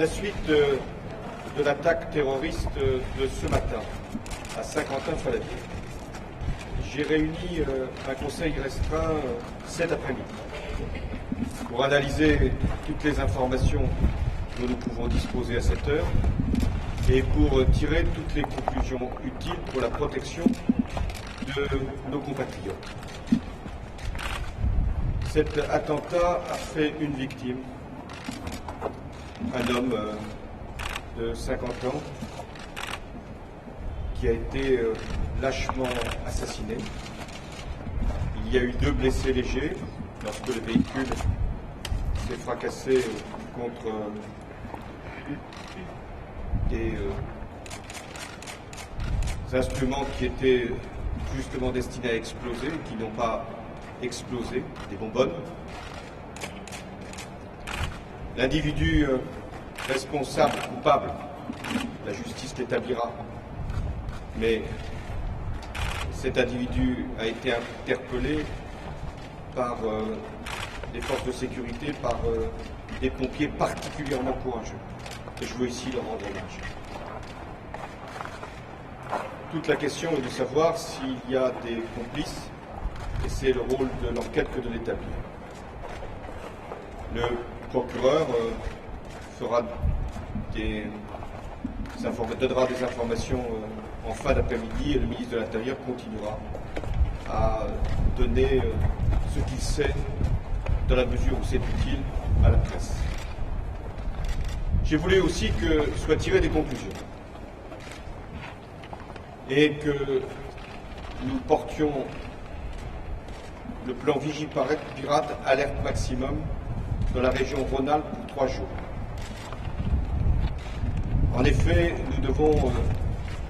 la suite de l'attaque terroriste de ce matin à Saint-Quentin-Fallavier, j'ai réuni un conseil restreint cet après-midi pour analyser toutes les informations dont nous pouvons disposer à cette heure et pour tirer toutes les conclusions utiles pour la protection de nos compatriotes. Cet attentat a fait une victime, un homme de 50 ans qui a été lâchement assassiné. Il y a eu 2 blessés légers lorsque le véhicule s'est fracassé contre des instruments qui étaient justement destinés à exploser et qui n'ont pas explosé, des bonbonnes. L'individu responsable, coupable, la justice l'établira, mais cet individu a été interpellé par des forces de sécurité, par des pompiers particulièrement courageux. Et je veux ici leur rendre hommage. Toute la question est de savoir s'il y a des complices, et c'est le rôle de l'enquête que de l'établir. Le procureur donnera des informations en fin d'après-midi et le ministre de l'Intérieur continuera à donner ce qu'il sait dans la mesure où c'est utile à la presse. J'ai voulu aussi que soient tirées des conclusions et que nous portions le plan Vigipirate alerte maximum dans la région Rhône-Alpes pour 3 jours. En effet, nous devons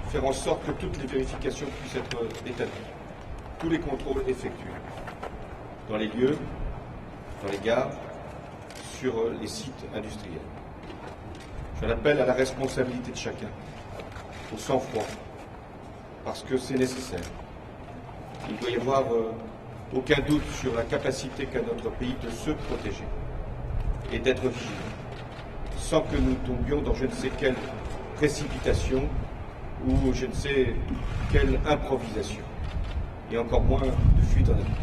faire en sorte que toutes les vérifications puissent être établies, tous les contrôles effectués dans les lieux, dans les gares, sur les sites industriels. J'en appelle à la responsabilité de chacun, au sang-froid, parce que c'est nécessaire. Il ne doit y avoir aucun doute sur la capacité qu'a notre pays de se protéger et d'être vigilant, sans que nous tombions dans je ne sais quelle précipitation ou je ne sais quelle improvisation, et encore moins de fuite en avant.